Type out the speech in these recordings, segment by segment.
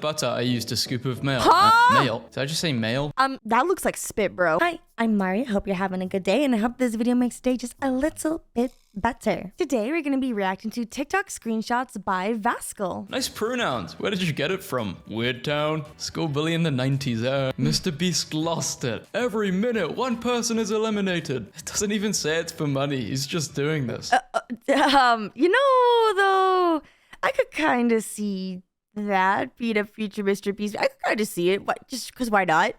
butter, I used a scoop of mail. Huh? Mail? Did I just say mail? That looks like spit, bro. Hi, I'm Mari. Hope you're having a good day, and I hope this video makes today just a little bit better. Today, we're gonna be reacting to TikTok screenshots by VaazkL. Nice pronouns. Where did you get it from? Weird Town? School bully in the 90s, Mr. Beast lost it. Every minute, one person is eliminated. It doesn't even say it's for money. He's just doing this. You know, though, I could kind of see that being a future Mr. Beast. I could kind of see it. Just because why not?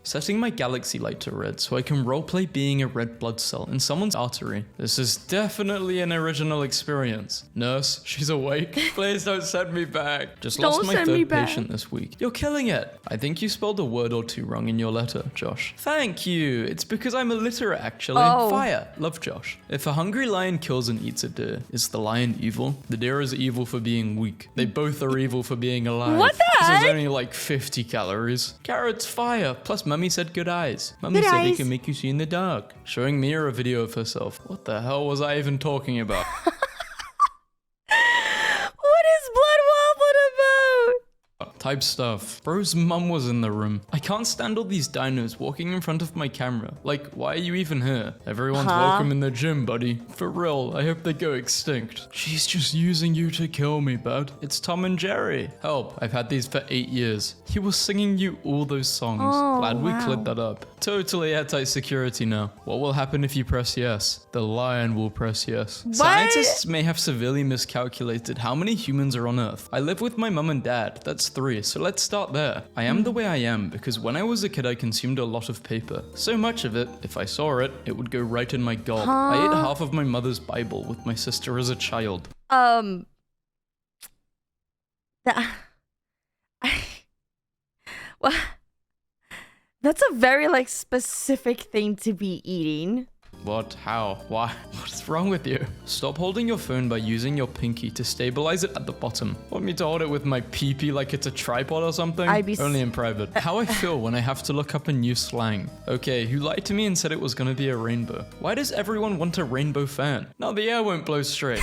Setting my galaxy light to red so I can roleplay being a red blood cell in someone's artery. This is definitely an original experience. Nurse, she's awake. Please don't send me back. Just lost my third patient this week. You're killing it. I think you spelled a word or two wrong in your letter, Josh. Thank you. It's because I'm illiterate, actually. Oh. Fire. Love, Josh. If a hungry lion kills and eats a deer, is the lion evil? The deer is evil for being weak. They both are evil for being alive. What the This heck? is only like 50 calories. Carrots, fire. Plus, Mummy said good eyes. Mummy Good said eyes. he can make you see in the dark. Showing Mia a video of herself. What the hell was I even talking about? What is Blood Waffle about? Type stuff. Bro's mum was in the room. I can't stand all these dinos walking in front of my camera. Like, why are you even here? Everyone's welcome in the gym, buddy. For real, I hope they go extinct. She's just using you to kill me, bud. It's Tom and Jerry. Help, I've had these for 8 years. He was singing you all those songs. Oh, Glad we wow. cleared that up. Totally airtight security now. What will happen if you press yes? The lion will press yes. Scientists may have severely miscalculated how many humans are on Earth. I live with my mum and dad. That's 3, so let's start there. I am the way I am because when I was a kid I consumed a lot of paper. So much of it, if I saw it, it would go right in my gob. I ate half of my mother's Bible with my sister as a child. Well, that's a very like specific thing to be eating. What? How? Why? What's wrong with you? Stop holding your phone by using your pinky to stabilize it at the bottom. Want me to hold it with my pee-pee like it's a tripod or something? Only in private. How I feel when I have to look up a new slang. Okay, who lied to me and said it was gonna be a rainbow? Why does everyone want a rainbow fan? Now the air won't blow straight.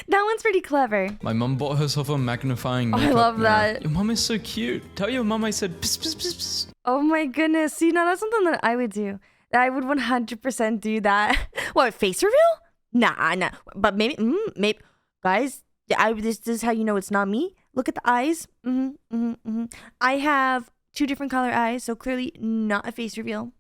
That one's pretty clever. My mum bought herself a magnifying I makeup love mirror. that. Your mum is so cute. Tell your mum I said pss, pss, pss, pss. Oh my goodness. See, now that's something that I would do. I would 100% do that. What, face reveal? Nah. But maybe, guys, this is how you know it's not me. Look at the eyes. I have 2 different color eyes, so clearly not a face reveal.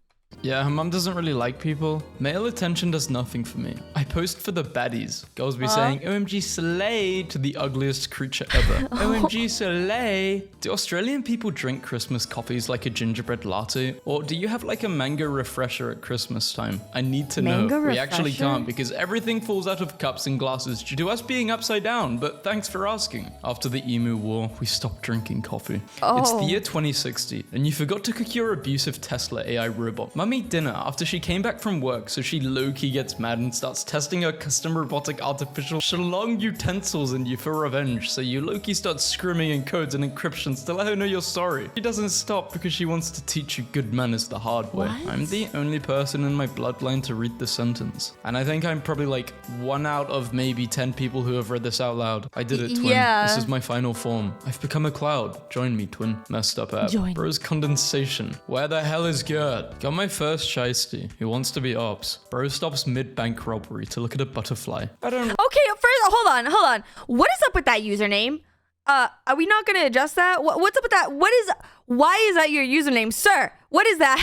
Yeah, her mum doesn't really like people. Male attention does nothing for me. I post for the baddies. Girls be saying, OMG Slay to the ugliest creature ever. OMG Slay. Do Australian people drink Christmas coffees like a gingerbread latte? Or do you have like a mango refresher at Christmas time? I need to know. Mango We actually refresher? can't because everything falls out of cups and glasses due to us being upside down, but thanks for asking. After the emu war, we stopped drinking coffee. It's the year 2060, and you forgot to cook your abusive Tesla AI robot. Mum ate dinner after she came back from work, so she low-key gets mad and starts testing her custom robotic artificial shalong utensils in you for revenge, so you low-key start screaming in codes and encryptions to let her know you're sorry. She doesn't stop because she wants to teach you good manners the hard way. I'm the only person in my bloodline to read the sentence. And I think I'm probably like 1 out of maybe 10 people who have read this out loud. I did it, twin. Yeah. This is my final form. I've become a cloud. Join me, twin. Messed up app. Join. Bro's condensation. Where the hell is Gert? Got my first shiesty who wants to be ops. Bro stops mid-bank robbery to look at a butterfly. I don't Okay, first, hold on. What is up with that username? Are we not gonna adjust that? What's up with that? Why is that your username, sir? What is that?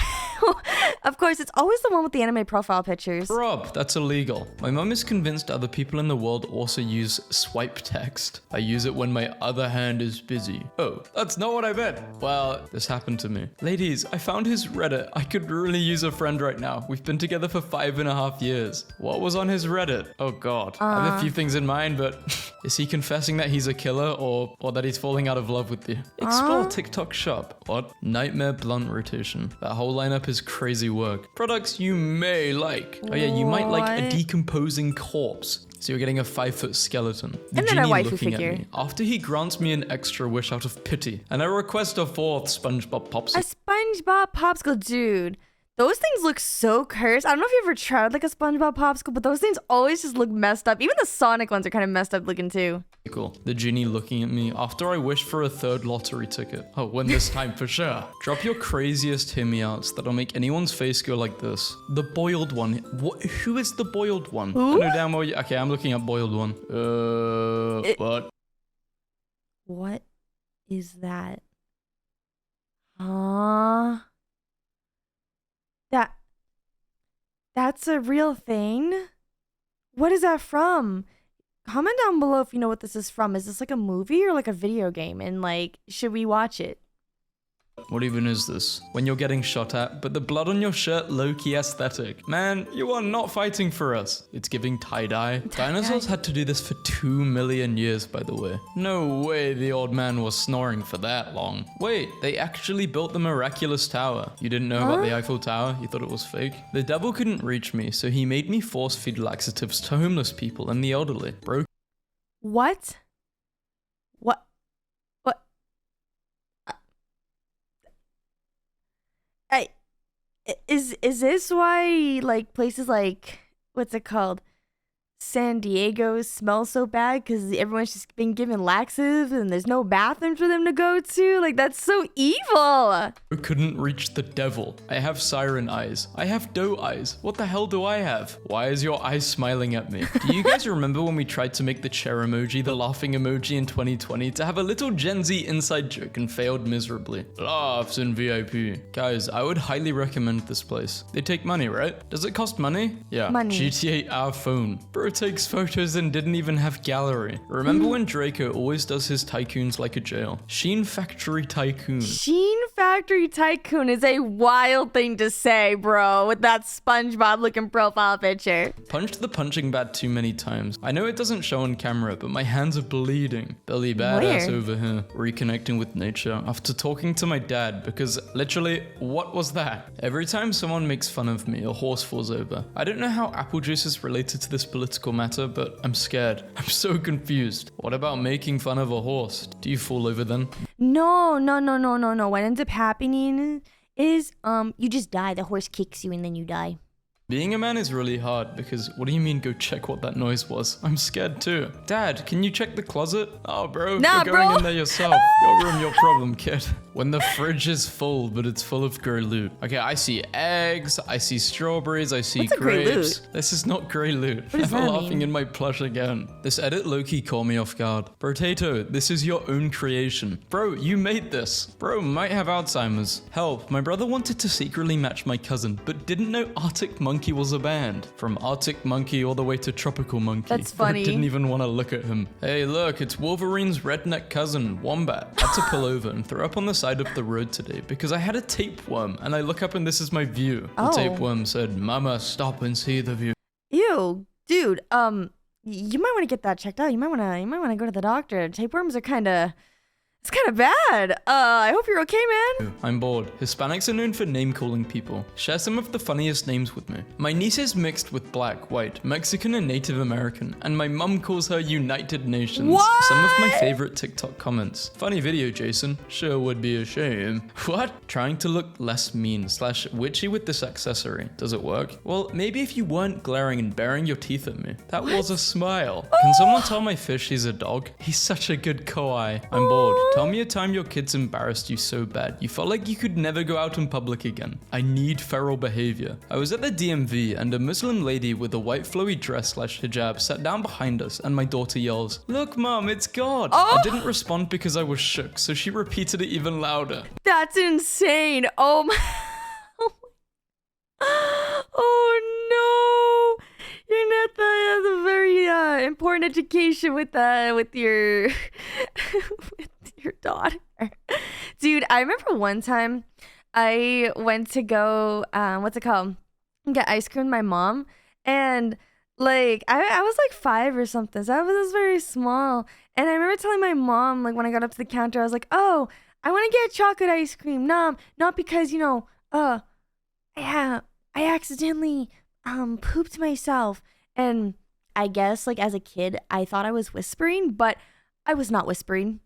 Of course, it's always the one with the anime profile pictures. Rob, that's illegal. My mum is convinced other people in the world also use swipe text. I use it when my other hand is busy. Oh, that's not what I meant. Well, this happened to me. Ladies, I found his Reddit. I could really use a friend right now. We've been together for 5.5 years. What was on his Reddit? Oh God. I have a few things in mind, but is he confessing that he's a killer or that he's falling out of love with you? Explore TikTok shop. What? Nightmare blunt rotation. That whole lineup is crazy work. Products you may like. Oh yeah, you might like a What? decomposing corpse. So you're getting a 5-foot skeleton. The And then a genie waifu looking figure. at me. After he grants me an extra wish out of pity. And I request a 4th SpongeBob A popsicle. SpongeBob popsicle, dude. Those things look so cursed. I don't know if you ever tried like a SpongeBob popsicle, but those things always just look messed up. Even the Sonic ones are kind of messed up looking too. Cool. The genie looking at me after I wish for a third lottery ticket. I'll win this time for sure. Drop your craziest hear-me outs that'll make anyone's face go like this. The boiled one. What? Who is the boiled one? Who? I know damn well okay, I'm looking up boiled one. What? What is that? That's a real thing? What is that from? Comment down below if you know what this is from. Is this like a movie or like a video game? And like, should we watch it? What even is this? When you're getting shot at, but the blood on your shirt low-key aesthetic. Man, you are not fighting for us. It's giving tie-dye. Dinosaurs had to do this for 2 million years, by the way. No way the old man was snoring for that long. Wait, they actually built the miraculous tower. You didn't know about the Eiffel Tower? You thought it was fake? The devil couldn't reach me, so he made me force-feed laxatives to homeless people and the elderly. Bro. What? Is this why like places like what's it called? San Diego smells so bad because everyone's just been given laxatives and there's no bathroom for them to go to? Like, that's so evil. Who couldn't reach the devil? I have siren eyes. I have doe eyes. What the hell do I have? Why is your eye smiling at me? Do you guys remember when we tried to make the chair emoji, the laughing emoji in 2020 to have a little Gen Z inside joke and failed miserably? Laughs in VIP. Guys, I would highly recommend this place. They take money, right? Does it cost money? Yeah. Money. GTA our phone. Bro takes photos and didn't even have gallery. Remember when Draco always does his tycoons like a jail? Sheen Factory Tycoon. Sheen Factory Tycoon is a wild thing to say, bro, with that SpongeBob looking profile picture. Punched the punching bag too many times. I know it doesn't show on camera, but my hands are bleeding. Belly badass over here. Reconnecting with nature after talking to my dad because literally, what was that? Every time someone makes fun of me, a horse falls over. I don't know how apple juice is related to this political matter, but I'm scared. I'm so confused. What about making fun of a horse? Do you fall over then? No. What ends up happening is you just die. The horse kicks you and then you die. Being a man is really hard because what do you mean go check what that noise was? I'm scared too. Dad, can you check the closet? Oh, bro, nah, you're going bro. in there yourself. Your room, your problem, kid. When the fridge is full, but it's full of grey loot. Okay, I see eggs, I see strawberries, I see What's grapes. a grey loot? This is not grey loot. What does Never that laughing mean? in my plush again. This edit low-key caught me off guard. Potato, this is your own creation. Bro, you made this. Bro might have Alzheimer's. Help, my brother wanted to secretly match my cousin, but didn't know Arctic Monkey was a band. From Arctic Monkey all the way to Tropical Monkey. That's Bro funny. didn't even want to look at him. Hey, look, it's Wolverine's redneck cousin, Wombat. Had to pull over and throw up on the side of the road today because I had a tapeworm and I look up and this is my view. The Oh. tapeworm said, Mama, stop and see the view. Ew, dude. You might want to get that checked out. You might want to go to the doctor. Tapeworms are it's kind of bad. I hope you're okay, man. I'm bored. Hispanics are known for name-calling people. Share some of the funniest names with me. My niece is mixed with black, white, Mexican, and Native American, and my mum calls her United Nations. What? Some of my favorite TikTok comments. Funny video, Jason. Sure would be a shame. What? Trying to look less mean / witchy with this accessory. Does it work? Well, maybe if you weren't glaring and baring your teeth at me. That was a smile. Can someone tell my fish he's a dog? He's such a good koi. I'm bored. Tell me a time your kids embarrassed you so bad you felt like you could never go out in public again. I need feral behavior. I was at the DMV and a Muslim lady with a white flowy dress / hijab sat down behind us and my daughter yells, "Look, Mom, it's God." Oh! I didn't respond because I was shook, so she repeated it even louder. That's insane. Oh my. Oh no. You're not the very important education with your with your daughter. Dude, I remember one time I went to go get ice cream with my mom, and like I was like 5 or something, so I was very small, and I remember telling my mom, like, when I got up to the counter, I was like, "Oh, I want to get chocolate ice cream, not because I accidentally pooped myself." And I guess, like, as a kid, I thought I was whispering, but I was not whispering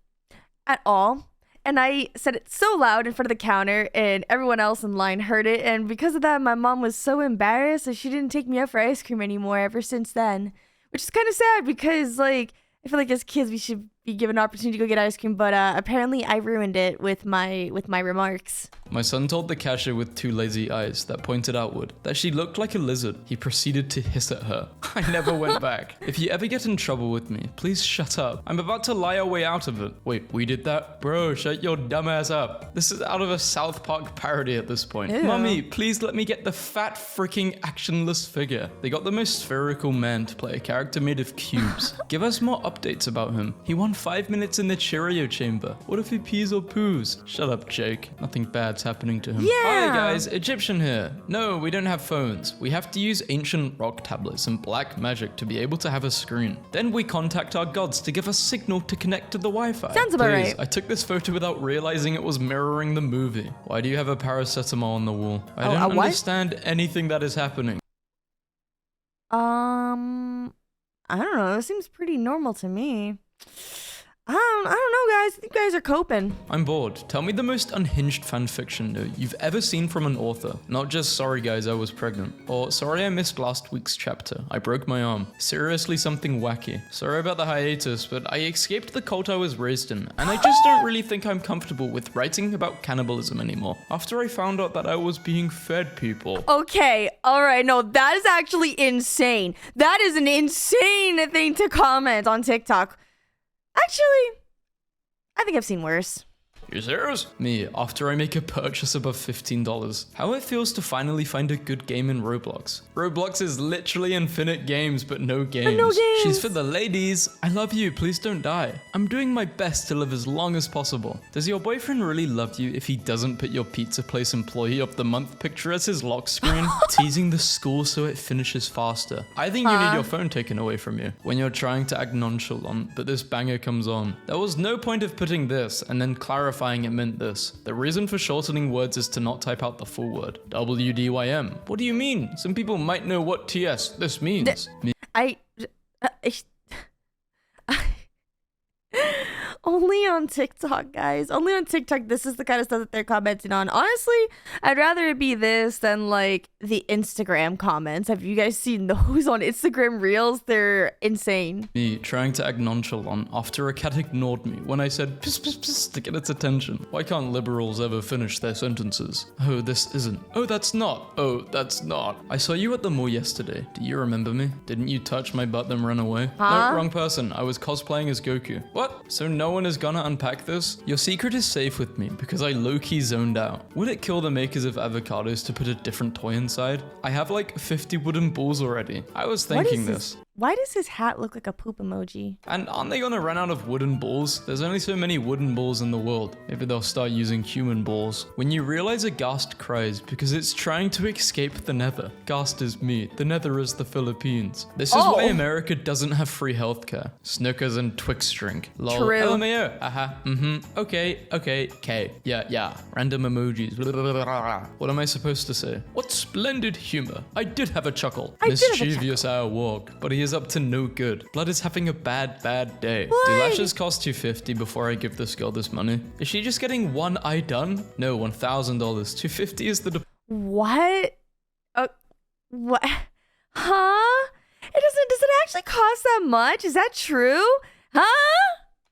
at all. And I said it so loud in front of the counter, and everyone else in line heard it. And because of that, my mom was so embarrassed that she didn't take me out for ice cream anymore ever since then. Which is kind of sad because, like, I feel like as kids we should be given an opportunity to go get ice cream, but apparently I ruined it with my remarks. My son told the cashier with 2 lazy eyes that pointed outward that she looked like a lizard. He proceeded to hiss at her. I never went back. If you ever get in trouble with me, please shut up. I'm about to lie our way out of it. Wait, we did that? Bro, shut your dumb ass up. This is out of a South Park parody at this point. Ew. Mommy, please let me get the fat freaking actionless figure. They got the most spherical man to play a character made of cubes. Give us more updates about him. He won 5 minutes in the Cheerio chamber. What if he pees or poos? Shut up, Jake. Nothing bad's happening to him. Yeah. Hi guys, Egyptian here. No, we don't have phones. We have to use ancient rock tablets and black magic to be able to have a screen. Then we contact our gods to give us signal to connect to the Wi-Fi. Sounds about Please, right. I took this photo without realizing it was mirroring the movie. Why do you have a paracetamol on the wall? I don't what? understand anything that is happening. I don't know. It seems pretty normal to me. I don't know, guys. I think you guys are coping. I'm bored. Tell me the most unhinged fanfiction note you've ever seen from an author. Not just sorry guys, I was pregnant. Or sorry I missed last week's chapter. I broke my arm. Seriously something wacky. Sorry about the hiatus, but I escaped the cult I was raised in. And I just don't really think I'm comfortable with writing about cannibalism anymore. After I found out that I was being fed people. Okay, all right. No, that is actually insane. That is an insane thing to comment on TikTok. Actually, I think I've seen worse. You serious? Me, after I make a purchase above $15. How it feels to finally find a good game in Roblox. Roblox is literally infinite games, but no games. no games. She's for the ladies. I love you, please don't die. I'm doing my best to live as long as possible. Does your boyfriend really love you if he doesn't put your pizza place employee of the month picture as his lock screen? Teasing the school so it finishes faster. I think you need your phone taken away from you when you're trying to act nonchalant, but this banger comes on. There was no point of putting this and then clarifying it meant this. The reason for shortening words is to not type out the full word. WDYM. What do you mean? Some people might know what TS this means. Only on TikTok, guys. Only on TikTok, this is the kind of stuff that they're commenting on. Honestly, I'd rather it be this than like the Instagram comments. Have you guys seen those on Instagram Reels? They're insane. Me trying to act nonchalant after a cat ignored me when I said piss piss piss to get its attention. Why can't liberals ever finish their sentences? Oh, this isn't. Oh, that's not. Oh, that's not. I saw you at the mall yesterday. Do you remember me? Didn't you touch my butt then run away? Huh? No, wrong person. I was cosplaying as Goku. What? So no one is gonna unpack this? Your secret is safe with me because I low-key zoned out. Would it kill the makers of avocados to put a different toy inside? I have like 50 wooden balls already. I was thinking this. Why does his hat look like a poop emoji? And aren't they gonna run out of wooden balls? There's only so many wooden balls in the world. Maybe they'll start using human balls. When you realize a ghast cries because it's trying to escape the nether. Ghast is me, the nether is the Philippines. This is why America doesn't have free healthcare. Snickers and Twix drink. Lol. True. LMAO. Okay. K. Yeah. Random emojis. What am I supposed to say? What splendid humor. I did have a chuckle. Mischievous I walk, but he is up to no good. Blood is having a bad day. What? Do lashes cost $250 before I give this girl this money? Is she just getting one eye done? No, $1,000. $250 is the What? What? Huh? Does it actually cost that much? Is that true? Huh?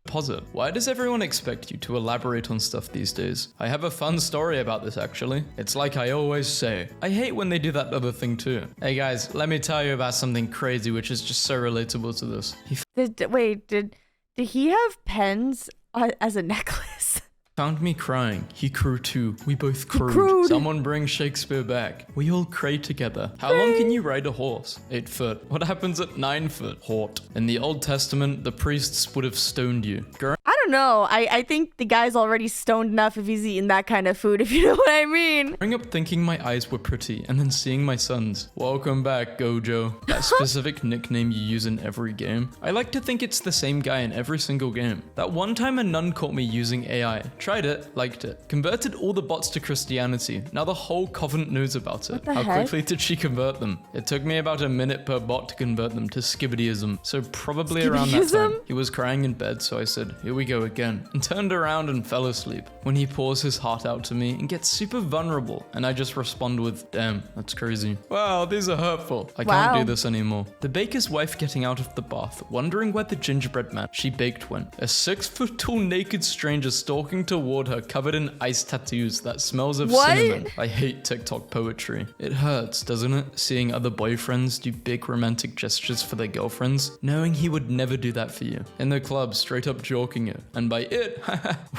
deposit. Why does everyone expect you to elaborate on stuff these days? I have a fun story about this actually. It's like I always say. I hate when they do that other thing too. Hey guys, let me tell you about something crazy which is just so relatable to this. Did he have pens as a necklace? Found me crying. He crew too. We both crewed. crewed. Someone bring Shakespeare back. We all cray together. How long can you ride a horse? 8 foot. What happens at 9 foot? Hort. In the Old Testament, the priests would have stoned you. I don't know. I think the guy's already stoned enough if he's eating that kind of food, if you know what I mean. Growing up thinking my eyes were pretty and then seeing my sons. Welcome back, Gojo. That specific nickname you use in every game. I like to think it's the same guy in every single game. That one time a nun caught me using AI. Tried it, liked it. Converted all the bots to Christianity. Now the whole Covenant knows about it. the How heck? quickly did she convert them? It took me about a minute per bot to convert them to skibbityism. So probably around that time. Skibbityism? He was crying in bed, so I said, here we go, go again and turned around and fell asleep. When he pours his heart out to me and gets super vulnerable and I just respond with, damn, that's crazy. Wow, these are hurtful. I can't do this anymore. The baker's wife getting out of the bath, wondering where the gingerbread man she baked went. A 6-foot-tall naked stranger stalking toward her covered in ice tattoos that smells of cinnamon. I hate TikTok poetry. It hurts, doesn't it? Seeing other boyfriends do big romantic gestures for their girlfriends, knowing he would never do that for you. In the club, straight up joking it. And by it,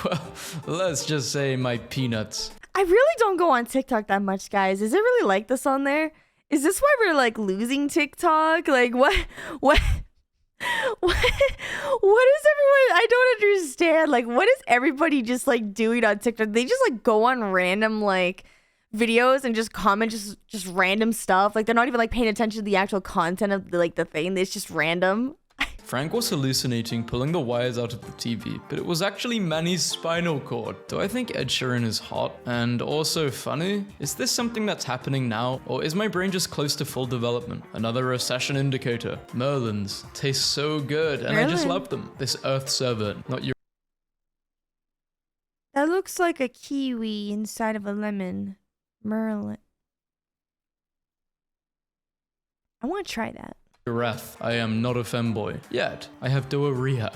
well, let's just say my peanuts. I really don't go on TikTok that much, guys. Is it really like this on there? Is this why we're like losing TikTok? Like what is everyone? I don't understand. Like what is everybody just like doing on TikTok? They just like go on random like videos and just comment just random stuff. Like they're not even like paying attention to the actual content of the thing. It's just random. Frank was hallucinating, pulling the wires out of the TV, but it was actually Manny's spinal cord. Do I think Ed Sheeran is hot and also funny? Is this something that's happening now, or is my brain just close to full development? Another recession indicator. Merlins taste so good, and I just love them. This Earth server, not your. That looks like a kiwi inside of a lemon. Merlin. I want to try that. Wrath. I am not a femboy. Yet, I have diarrhea.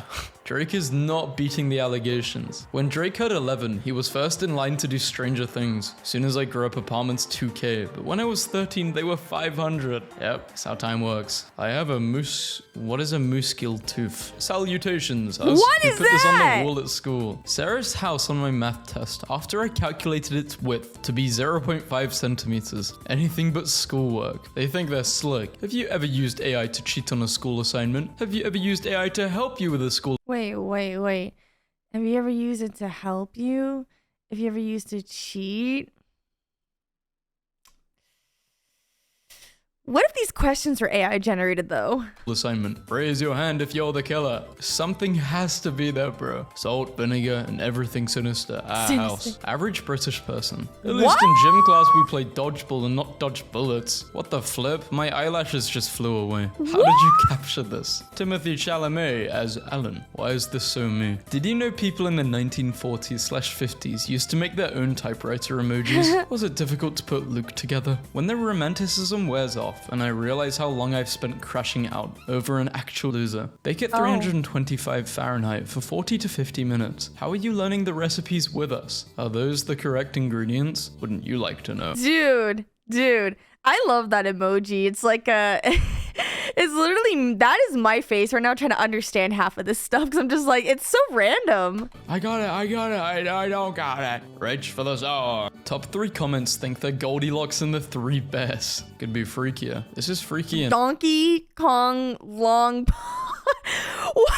Drake is not beating the allegations. When Drake hit 11, he was first in line to do Stranger Things. Soon as I grew up, apartments 2K, but when I was 13, they were 500. Yep, that's how time works. I have a moose. What is a moose-gill tooth? Salutations. What is put this on that? the wall at school. Sarah's house on my math test. After I calculated its width to be 0.5 centimeters. Anything but schoolwork. They think they're slick. Have you ever used AI to cheat on a school assignment? Have you ever used AI to help you with a school? Wait. Have you ever used it to help you? Have you ever used it to cheat? What if these questions were AI generated though? Assignment. Raise your hand if you're the killer. Something has to be there, bro. Salt, vinegar, and everything sinister. Our house. Average British person. At least in gym class we played dodgeball and not dodge bullets. What the flip? My eyelashes just flew away. How did you capture this? Timothy Chalamet as Alan. Why is this so me? Did you know people in the 1940s/50s used to make their own typewriter emojis? Was it difficult to put Luke together? When the romanticism wears off, and I realize how long I've spent crashing out over an actual loser. Bake at 325 Fahrenheit for 40 to 50 minutes. How are you learning the recipes with us? Are those the correct ingredients? Wouldn't you like to know? Dude, I love that emoji. It's like a... It's literally, that is my face right now trying to understand half of this stuff because I'm just like, it's so random. I got it, I don't got it. Reach for the star. Top 3 comments think they're Goldilocks and the 3 Bears. Could be freakier. This is freaky and Donkey Kong Long... What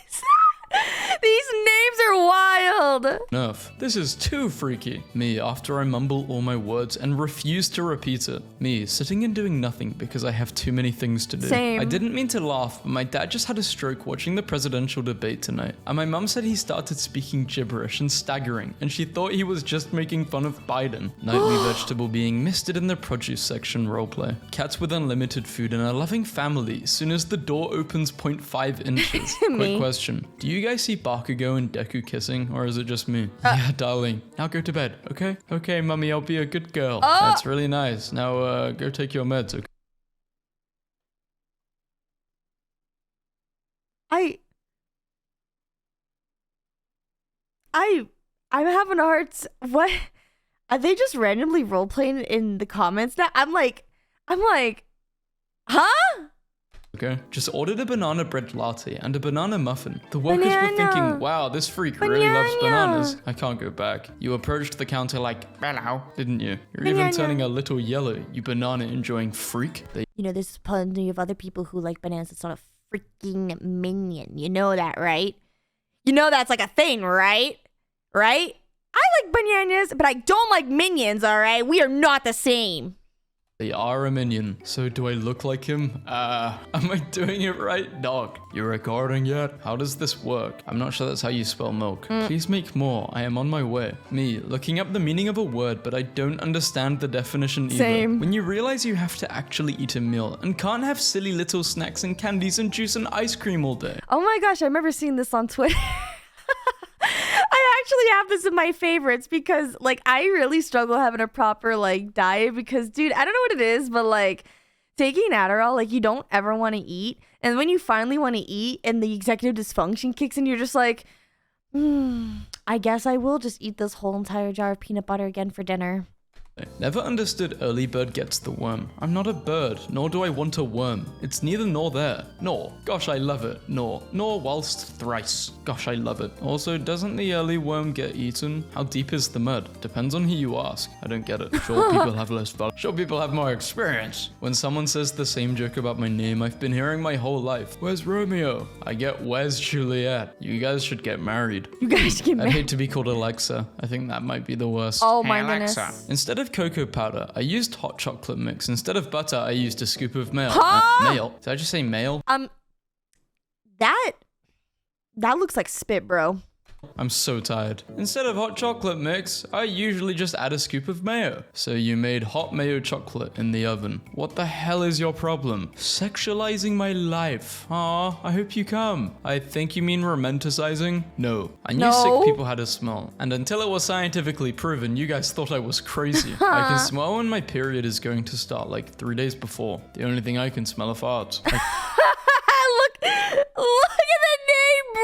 is that? These names are wild. enough. This is too freaky. Me, after I mumble all my words and refuse to repeat it. Me, sitting and doing nothing because I have too many things to do. Same. I didn't mean to laugh, but my dad just had a stroke watching the presidential debate tonight. And my mum said he started speaking gibberish and staggering, and she thought he was just making fun of Biden. Nightly vegetable being misted in the produce section roleplay. Cats with unlimited food and a loving family soon as the door opens 0.5 inches. Quick question. Do you guys see Bakugo and Deku kissing, or is it just me? Yeah, darling. Now go to bed, okay? Okay, mummy, I'll be a good girl. That's really nice. Now, go take your meds, okay? I'm having a hard what? Are they just randomly role-playing in the comments now? I'm like, huh? Okay, just ordered a banana bread latte and a banana muffin. The workers were thinking, wow, this freak really loves bananas. I can't go back. You approached the counter like, hello, didn't you? You're even turning a little yellow, you banana enjoying freak. You know, there's plenty of other people who like bananas. It's not a freaking minion. You know that, right? You know that's like a thing, right? Right? I like bananas, but I don't like minions, all right? We are not the same. They are a minion. So do I look like him? Am I doing it right? Dog, you recording yet? How does this work? I'm not sure that's how you spell milk. Please make more. I am on my way. Me, looking up the meaning of a word, but I don't understand the definition either. Same. When you realize you have to actually eat a meal and can't have silly little snacks and candies and juice and ice cream all day. Oh my gosh, I remember seeing this on Twitter. actually have this in my favorites because like I really struggle having a proper like diet because dude, I don't know what it is, but like taking Adderall, like you don't ever want to eat. And when you finally want to eat and the executive dysfunction kicks in, you're just like, I guess I will just eat this whole entire jar of peanut butter again for dinner. Never understood early bird gets the worm. I'm not a bird, nor do I want a worm. It's neither nor there. Nor, gosh I love it. Nor whilst thrice. Gosh I love it. Also, doesn't the early worm get eaten? How deep is the mud? Depends on who you ask. I don't get it. Sure, people have less value. Sure, people have more experience. When someone says the same joke about my name I've been hearing my whole life. Where's Romeo? I get where's Juliet? You guys should get married. You guys get I'd married. hate to be called Alexa. I think that might be the worst. Oh my goodness. Instead of cocoa powder, I used hot chocolate mix. Instead of butter, I used a scoop of mail. Huh? Mail? Did I just say mail? That looks like spit, bro. I'm so tired. Instead of hot chocolate mix, I usually just add a scoop of mayo. So you made hot mayo chocolate in the oven. What the hell is your problem? Sexualizing my life. Aw, I hope you come. I think you mean romanticizing? No. I knew sick people had a smell. And until it was scientifically proven, you guys thought I was crazy. I can smell when my period is going to start like 3 days before. The only thing I can smell are farts. Look at the name, bro.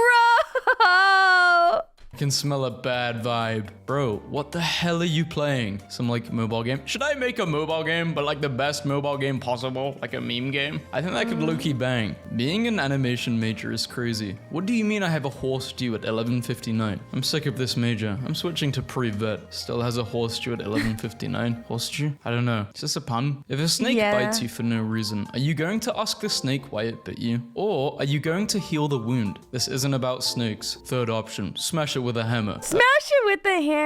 I can smell a bad vibe. Bro, what the hell are you playing? Some like mobile game? Should I make a mobile game, but like the best mobile game possible? Like a meme game? I think that could low-key bang. Being an animation major is crazy. What do you mean I have a horse due at 11:59? I'm sick of this major. I'm switching to pre-vet. Still has a horse due at 11:59. Horse due? I don't know. Is this a pun? If a snake bites you for no reason, are you going to ask the snake why it bit you? Or are you going to heal the wound? This isn't about snakes. Third option, smash it with a hammer. Smash it with the hammer.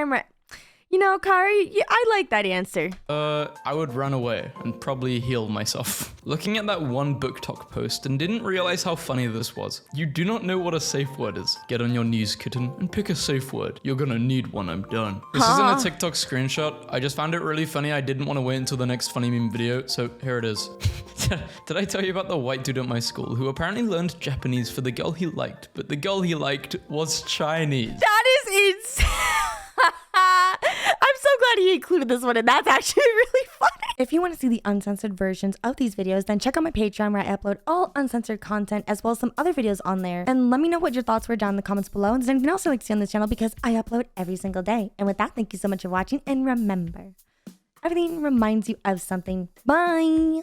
You know, Kari, I like that answer. I would run away and probably heal myself. Looking at that one book talk post and didn't realize how funny this was. You do not know what a safe word is. Get on your knees, kitten, and pick a safe word. You're gonna need one, I'm done. This isn't a TikTok screenshot. I just found it really funny. I didn't want to wait until the next funny meme video, so here it is. Did I tell you about the white dude at my school who apparently learned Japanese for the girl he liked, but the girl he liked was Chinese? That is insane. I'm so glad he included this one, and that's actually really funny. If you want to see the uncensored versions of these videos, then check out my Patreon where I upload all uncensored content as well as some other videos on there. And let me know what your thoughts were down in the comments below. And there's anything else you'd like to see on this channel because I upload every single day. And with that, thank you so much for watching. And remember, everything reminds you of something. Bye.